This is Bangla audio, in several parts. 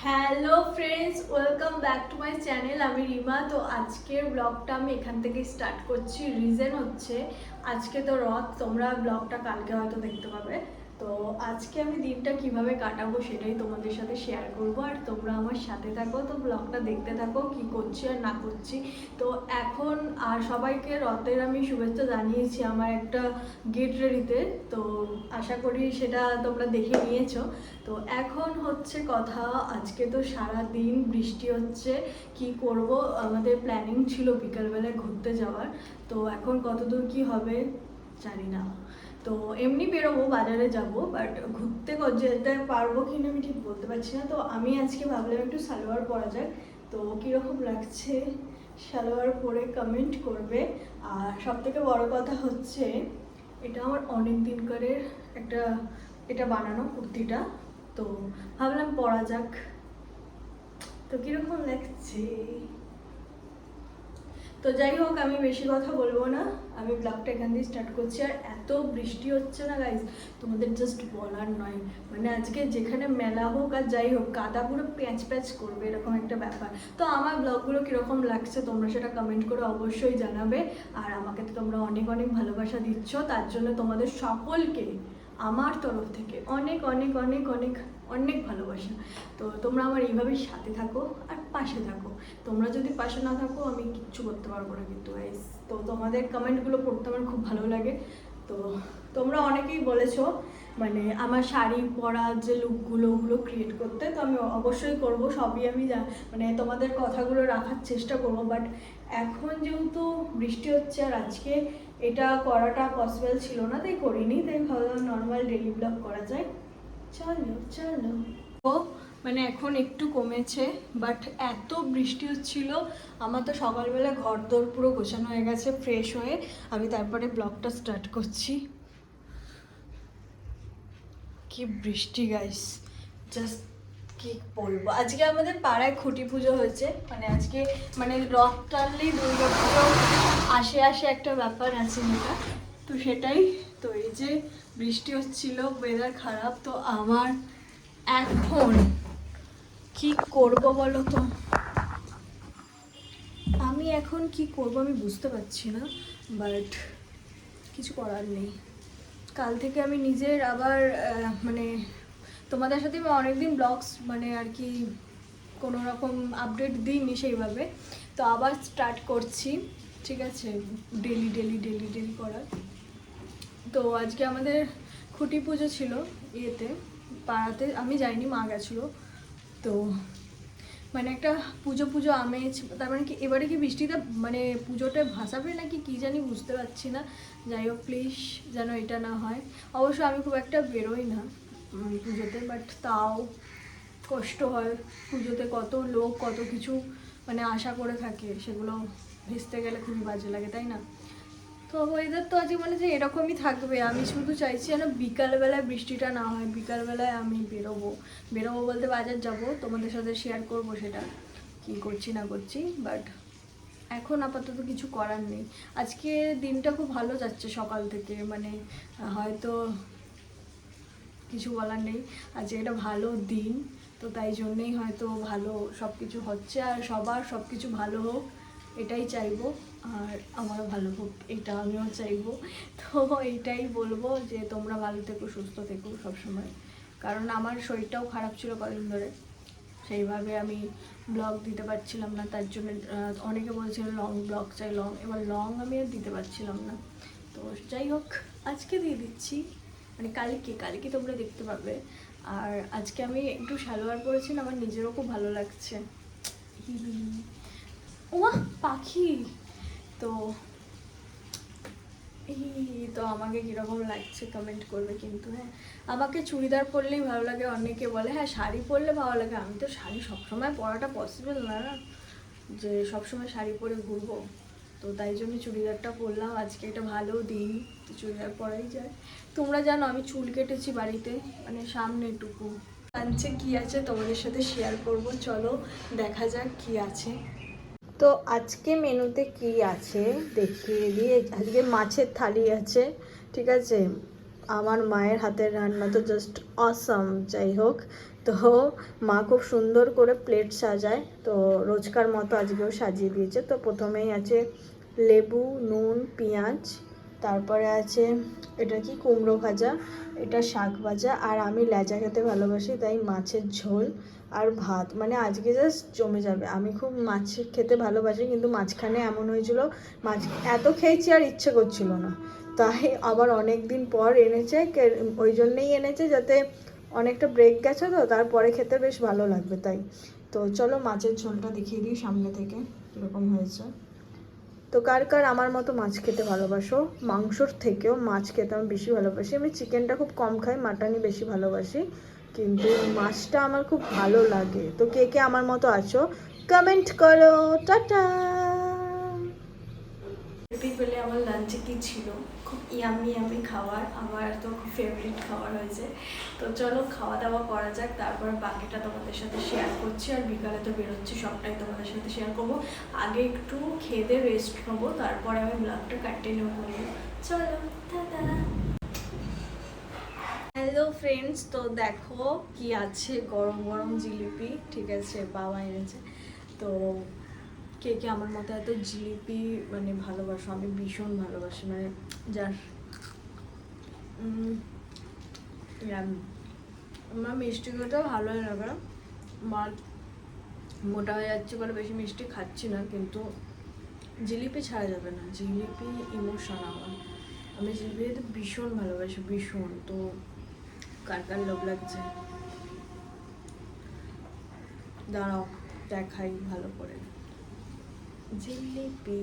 Hello friends, welcome back to my channel. আমি রিমা। তো আজকের ব্লগটা আমি এখান থেকে স্টার্ট করছি। রিজন হচ্ছে আজকে তো রথ, তোমরা ব্লগটা কালকে হয়তো দেখতে পাবে। তো আজকে আমি দিনটা কিভাবে কাটাবো সেটাই তোমাদের সাথে শেয়ার করব, আর তোমরা আমার সাথে থাকো, তো ব্লগটা দেখতে থাকো কি করছি আর না করছি। তো এখন আর সবাইকে রথের আমি শুভেচ্ছা জানিয়েছি আমার একটা গেট রেডিতে। তো আশা করি সেটা তোমরা দেখে নিয়েছো। তো এখন হচ্ছে কথা, আজকে তো সারা দিন বৃষ্টি হচ্ছে, কি করব। আমাদের প্ল্যানিং ছিল বিকালবেলায় ঘুরতে যাওয়ার, তো এখন কতদূর কি হবে জানি না। তো এমনি বেরোবো, বাজারে যাব, বাট ঘুরতে যেতে পারবো কিনা আমি ঠিক বলতে পারছি না। তো আমি আজকে ভাবলাম একটু সালোয়ার পরা যাক। তো কীরকম লাগছে সালোয়ার পরে কমেন্ট করবে। আর সবথেকে বড় কথা হচ্ছে এটা আমার অনেক দিনকারের একটা, এটা বানানো কুর্তিটা, তো ভাবলাম পরা যাক। তো কিরকম লাগছে। তো যাই হোক, আমি বেশি কথা বলবো না, আমি ব্লগটা এখান দিয়ে স্টার্ট করছি। আর এত বৃষ্টি হচ্ছে না গাইজ, তোমাদের জাস্ট বলার নয়। মানে আজকে যেখানে মেলা হোক আর যাই হোক, কাদা পুরো প্যাঁচ প্যাঁচ করবে, এরকম একটা ব্যাপার। তো আমার ব্লগগুলো কীরকম লাগছে তোমরা সেটা কমেন্ট করে অবশ্যই জানাবে। আর আমাকে তো তোমরা অনেক অনেক ভালোবাসা দিচ্ছ, তার জন্য তোমাদের সকলকে আমার তরফ থেকে অনেক অনেক অনেক অনেক অনেক ভালোবাসা। তো তোমরা আমার এইভাবেই সাথে থাকো আর পাশে থাকো। তোমরা যদি পাশে না থাকো আমি কিচ্ছু করতে পারবো না কিন্তু গাইস। তো তোমাদের কমেন্টগুলো পড়তে আমার খুব ভালো লাগে। তো তোমরা অনেকেই বলেছো মানে আমার শাড়ি পরা যে লুকগুলো ওগুলো ক্রিয়েট করতে, তো আমি অবশ্যই করব, সবই আমি মানে তোমাদের কথাগুলো রাখার চেষ্টা করব। বাট এখন যেহেতু বৃষ্টি হচ্ছে আর আজকে এটা করাটা পসিবল ছিল না, তাই করিনি। তাই ভাবলাম নর্মাল ডেলি ব্লগ করা যায়। চলো চলো। ও মানে এখন একটু কমেছে, বাট এত বৃষ্টি হচ্ছিল। আমার তো সকালবেলা ঘর দোর পুরো গোছানো হয়ে গেছে, ফ্রেশ হয়ে আমি তারপরে ব্লগটা স্টার্ট করছি। কি বৃষ্টি গাইস, জাস্ট কি বলবো। আজকে আমাদের পাড়ায় খুঁটি পুজো হয়েছে, মানে আজকে মানে রথ টানলেই দুর্গা পুজো আসে আসে একটা ব্যাপার আছে যেটা, তো সেটাই। তো এই যে বৃষ্টি হচ্ছিল, ওয়েদার খারাপ, তো আমার এখন কি করব বলো তো। আমি এখন কি করব আমি বুঝতে পারছি না, বাট কিছু করার নেই। কাল থেকে আমি নিজের আবার মানে তোমাদের সাথে আমি অনেকদিন ব্লগস মানে আর কি কোনো রকম আপডেট দিইনি সেইভাবে, তো আবার স্টার্ট করছি। ঠিক আছে, ডেলি ডেলি ডেলি ডেলি করার। তো আজকে আমাদের খুঁটি পুজো ছিল ইয়েতে, পাড়াতে, আমি যাইনি, মা গেছিলো। তো মানে একটা পুজো পুজো আমেজ, তার মানে কি এবারে কি বৃষ্টিতে মানে পুজোটা ভাসাবে নাকি কি জানি, বুঝতে পারছি না। যাই হোক, প্লিজ যেন এটা না হয়। অবশ্য আমি খুব একটা বেরোই না পুজোতে, বাট তাও কষ্ট হয়। পুজোতে কত লোক কত কিছু মানে আশা করে থাকে, সেগুলো ভেস্তে গেলে খুবই বাজে লাগে, তাই না? তো ওয়েদার তো আজকে মানে যে এরকমই থাকবে। আমি শুধু চাইছি যেন বিকালবেলায় বৃষ্টিটা না হয়, বিকালবেলায় আমি বেরোবো। বেরোবো বলতে বাজার যাব, তোমাদের সাথে শেয়ার করবো সেটা কি করছি না করছি। বাট এখন আপাতত কিছু করার নেই। আজকে দিনটা খুব ভালো যাচ্ছে সকাল থেকে, মানে হয়তো কিছু বলার নেই, আজকে এটা ভালো দিন, তো তাই জন্যেই হয়তো ভালো সব কিছু হচ্ছে। আর সবার সব কিছু ভালো হোক এটাই চাইবো, আর আমারও ভালো হোক এটা আমিও চাইবো। তো এইটাই বলবো যে তোমরা ভালো থেকো, সুস্থ থেকো সবসময়। কারণ আমার শরীরটাও খারাপ ছিল কদিন ধরে, সেইভাবে আমি ব্লগ দিতে পারছিলাম না। তার জন্য অনেকে বলছিল লং ব্লগ চাই, লং, এবার লং আমি আর দিতে পারছিলাম না। তো যাই হোক, আজকে দিয়ে দিচ্ছি, মানে কালকে কালকে তোমরা দেখতে পাবে। আর আজকে আমি একটু সালোয়ার পরেছি না, আমার নিজেরও খুব ভালো লাগছে। ওমা পাখি। তো এই তো আমাকে কীরকম লাগছে কমেন্ট করবে কিন্তু। হ্যাঁ, আমাকে চুড়িদার পরলেই ভালো লাগে, অনেকে বলে হ্যাঁ শাড়ি পরলে ভালো লাগে। আমি তো শাড়ি সবসময় পরাটা পসিবল না, যে সবসময় শাড়ি পরে ঘুরবো। তো তাই জন্য চুড়িদারটা পরলাম। আজকে একটা ভালো দিন, তো চুড়িদার পরাই যায়। তোমরা জানো আমি চুল কেটেছি বাড়িতে, মানে সামনেটুকু। লাঞ্চে কী আছে তোমাদের সাথে শেয়ার করব, চলো দেখা যাক কী আছে। তো আজকে মেনুতে কি আছে দেখিয়ে দিয়ে। আজকে মাছের থালি আছে, ঠিক আছে। আমার মায়ের হাতের রান্না তো জাস্ট অসাম। যাই হোক, তো মা খুব সুন্দর করে প্লেট সাজায়, তো রোজকার মতো আজকেও সাজিয়ে দিয়েছে। তো প্রথমেই আছে লেবু, নুন, পেঁয়াজ, তারপরে আছে এটা কি কুমড়ো ভাজা, এটা শাক ভাজা, আর আমি লেজা খেতে ভালোবাসি তাই মাছের ঝোল আর ভাত। মানে আজকে জাস্ট জমে যাবে। আমি খুব মাছ খেতে ভালোবাসি, কিন্তু মাঝখানে এমন হয়েছিল মাছ এত খেয়েছি আর ইচ্ছে করছিল না, তাই আবার অনেক দিন পর এনেছে। ওই জন্যেই এনেছে যাতে অনেকটা ব্রেক গেছে, তো তারপরে খেতে বেশ ভালো লাগবে তাই। তো চলো মাছের ঝোলটা দেখিয়ে দিই সামনে থেকে কীরকম হয়েছে। তো কার কার আমার মতো মাছ খেতে ভালোবাসো? মাংসর থেকেও মাছ খেতে আমি বেশি ভালোবাসি। আমি চিকেনটা খুব কম খাই, মাটনই বেশি ভালোবাসি, কিন্তু মাছটা আমার খুব ভালো লাগে। তো কে কে আমার মতো আছো কমেন্ট করো। টাটা। পেলে আমার লাঞ্চে কি ছিল, খুব ইয়ামি খাবার, আমার তো খুব ফেভারিট খাবার হয়েছে। তো চলো খাওয়া দাওয়া করা যাক, তারপর বাকিটা তোমাদের সাথে শেয়ার করছি। আর বিকালে তো বেরোচ্ছি, সবটাই তোমাদের সাথে শেয়ার করবো। আগে একটু খেয়ে রেস্ট নেবো, তারপরে আমি ব্লগটা কন্টিনিউ করবো। চলো টাটা। হ্যালো ফ্রেন্ডস, তো দেখো কি আছে, গরম গরম জিলিপি, ঠিক আছে, বাবা এনেছে। তো কে কে আমার মতো এত জিলিপি মানে ভালোবাসো? আমি ভীষণ ভালোবাসি, মানে যার আমার মিষ্টি খেতে ভালোই লাগে। আমার মোটা হয়ে যাচ্ছে বলে বেশি মিষ্টি খাচ্ছি না, কিন্তু জিলিপি ছাড়া যাবে না। জিলিপি ইমোশন আমার, আমি জিলিপি খেতে ভীষণ ভালোবাসি, ভীষণ। তো কার কার লোভ লাগছে দাঁড়াও দেখাই ভালো করে। জিলিপি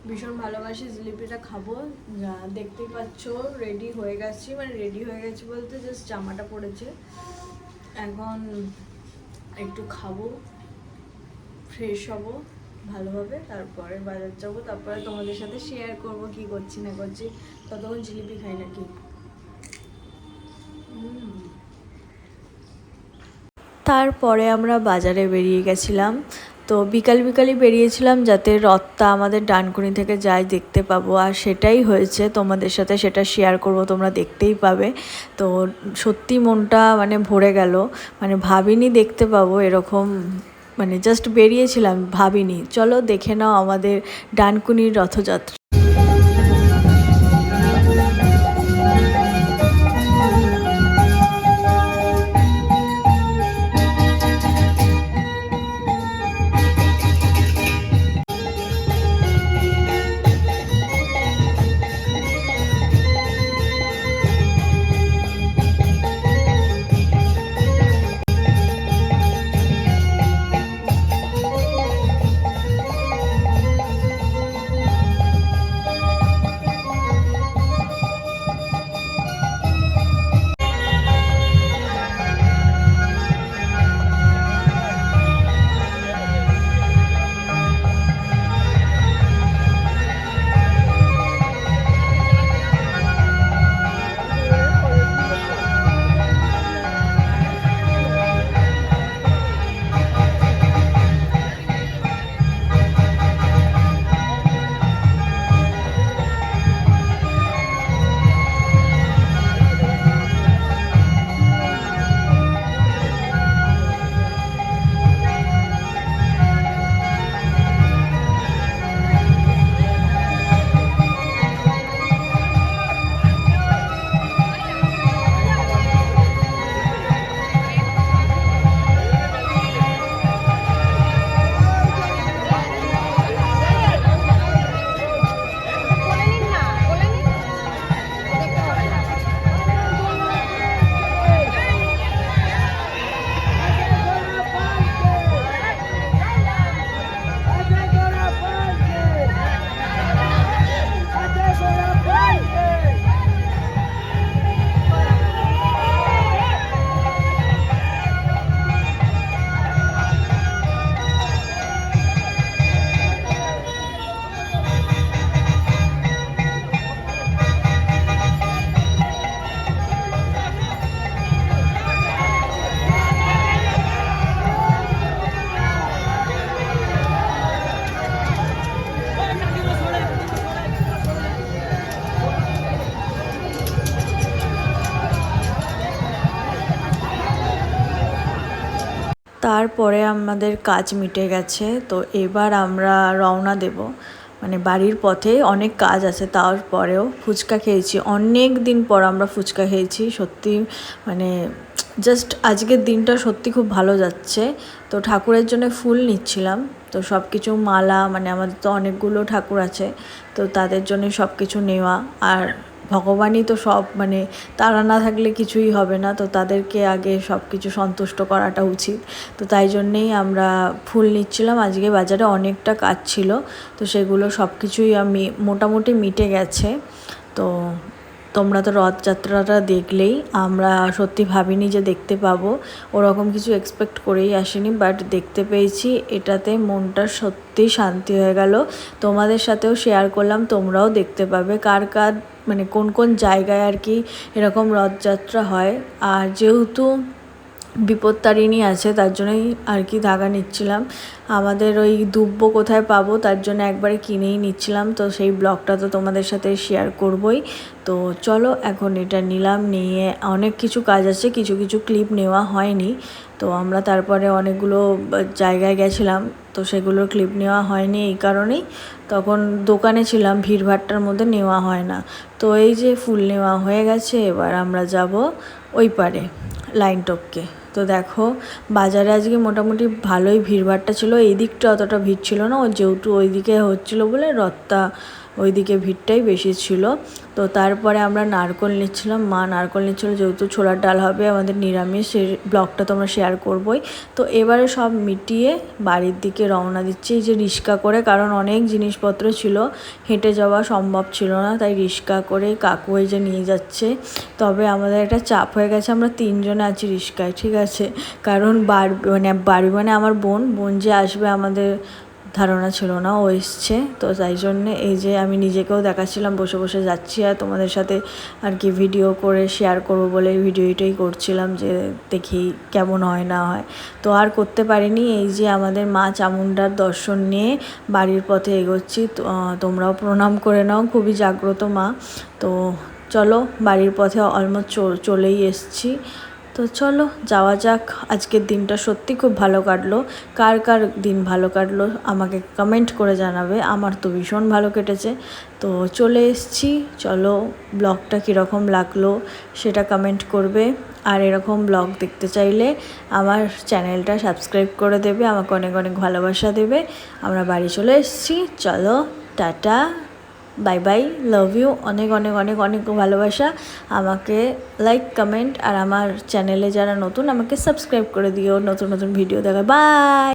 ভীষণ ভালোবাসি, জিলিপিটা খাবো। যা দেখতেই পাচ্ছ রেডি হয়ে গেছি, মানে রেডি হয়ে গেছি বলতে জাস্ট জামাটা পড়েছে, এখন একটু খাবো, ফ্রেশ হব ভালোভাবে, তারপরে বাজার যাবো, তারপরে তোমাদের সাথে শেয়ার করব কি করছি না করছি। ততক্ষণ জিলিপি খাই নাকি। তারপরে আমরা বাজারে বেরিয়ে গেছিলাম। তো বিকালই বেরিয়েছিলাম যাতে রথটা আমাদের ডানকুনি থেকে যায় দেখতে পাবো, আর সেটাই হয়েছে। তোমাদের সাথে সেটা শেয়ার করব, তোমরা দেখতেই পাবে। তো সত্যি মনটা মানে ভরে গেল, মানে ভাবিনি দেখতে পাবো এরকম, মানে জাস্ট বেরিয়েছিলাম, ভাবিনি। চলো দেখে নাও আমাদের ডানকুনির রথযাত্রা। থাকার পরে আমাদের কাজ মিটে গেছে। তো এবার আমরা রওনা দেব, মানে বাড়ির পথে অনেক কাজ আছে, তারপরেও ফুচকা খেয়েছি, অনেক দিন পর আমরা ফুচকা খেয়েছি। সত্যি মানে জাস্ট আজকের দিনটা সত্যি খুব ভালো যাচ্ছে। তো ঠাকুরের জন্য ফুল নিচ্ছিলাম, তো সব কিছু মালা, মানে আমাদের তো অনেকগুলো ঠাকুর আছে, তো তাদের জন্য সব কিছু নেওয়া। আর ভগবানই তো সব, মানে তারা না থাকলে কিছুই হবে না, তো তাদেরকে আগে সব কিছু সন্তুষ্ট করাটা উচিত। তো তাই জন্যেই আমরা ফুল নিচ্ছিলাম। আজকে বাজারে অনেকটা কাজ ছিল, তো সেগুলো সব কিছুই আমি মোটামুটি মিটে গেছে। তো তোমরা তো রথযাত্রাটা দেখলেই, আমরা সত্যি ভাবিনি যে দেখতে পাবো, ওরকম কিছু এক্সপেক্ট করেই আসিনি, বাট দেখতে পেয়েছি। এটাতে মনটা সত্যি শান্তি হয়ে গেল। তোমাদের সাথেও শেয়ার করলাম, তোমরাও দেখতে পাবে কার কার মানে কোন কোন জায়গায় আর কি এরকম রথযাত্রা হয়। আর যেহেতু বিপত্তারিণী আছে, তার জন্যই আর কি ধাগা নিচ্ছিলাম। আমাদের ওই দুব্য কোথায় পাবো তার জন্য একবারে কিনেই নিচ্ছিলাম, তো সেই ব্লগটা তো তোমাদের সাথে শেয়ার করবই। তো চলো এখন এটা নিলাম, নিয়ে অনেক কিছু কাজ আছে, কিছু কিছু ক্লিপ নেওয়া হয়নি। তো আমরা তারপরে অনেকগুলো জায়গায় গেছিলাম, তো সেগুলোর ক্লিপ নেওয়া হয়নি এই কারণেই, তখন দোকানে ছিলাম, ভিড়ভাট্টার মধ্যে নেওয়া হয় না। তো এই যে ফুল নেওয়া হয়ে গেছে, এবার আমরা যাব ওই পারে লাইন টপকে। তো দেখো বাজারে আজকে মোটামুটি ভালোই ভিড়ভাট্টা ছিল, এই দিকটা অতটা ভিড় ছিল না, যেহেতু ওই দিকে হচ্ছিলো বলে রথটা ওই দিকে ভিড়টাই বেশি ছিল। তো তারপরে আমরা নারকোল নিচ্ছিলাম, মা নারকোল নিচ্ছিল, যেহেতু ছোলার ডাল হবে আমাদের নিরামিষ, সেই ব্লগটা তোমরা শেয়ার করবোই। তো এবারে সব মিটিয়ে বাড়ির দিকে রওনা দিচ্ছি, এই যে রিক্সা করে, কারণ অনেক জিনিসপত্র ছিল, হেঁটে যাওয়া সম্ভব ছিল না, তাই রিক্সা করে কাকু এই যে নিয়ে যাচ্ছে। তবে আমাদের একটা চাপ হয়ে গেছে, আমরা 3 জনে আছি রিক্সায়, ঠিক আছে, কারণ বাড়ি মানে আমার বোন যে আসবে আমাদের ধারণা ছিল না ও এসছে। তো তাই জন্যে এই যে আমি নিজেকেও দেখাচ্ছিলাম, বসে বসে যাচ্ছি, আর তোমাদের সাথে আর কি ভিডিও করে শেয়ার করবো বলে ভিডিওটাই করছিলাম, যে দেখি কেমন হয় না হয়। তো আর করতে পারিনি। এই যে আমাদের মা চামুণ্ডার দর্শন নিয়ে বাড়ির পথে এগোচ্ছি, তোমরাও প্রণাম করে নাও, খুবই জাগ্রত মা। তো চলো বাড়ির পথে অলমোস্ট চলেই এসছি। তো চলো যাওয়া যাক। আজকের দিনটা সত্যি খুব ভালো কাটলো। কার কার দিন ভালো কাটলো আমাকে কমেন্ট করে জানাবে, আমার তো ভীষণ ভালো কেটেছে। তো চলে এসছি, চলো ব্লগটা কীরকম লাগলো সেটা কমেন্ট করবে। আর এরকম ব্লগ দেখতে চাইলে আমার চ্যানেলটা সাবস্ক্রাইব করে দেবে, আমাকে অনেক অনেক ভালোবাসা দেবে। আমরা বাড়ি চলে এসছি, চলো tata, bye bye, love you, অনেক অনেক অনেক অনেক ভালোবাসা। আমাকে লাইক, কমেন্ট, আর আমার চ্যানেলে যারা নতুন আমাকে সাবস্ক্রাইব করে দিও, নতুন নতুন ভিডিও দেখা। বাই।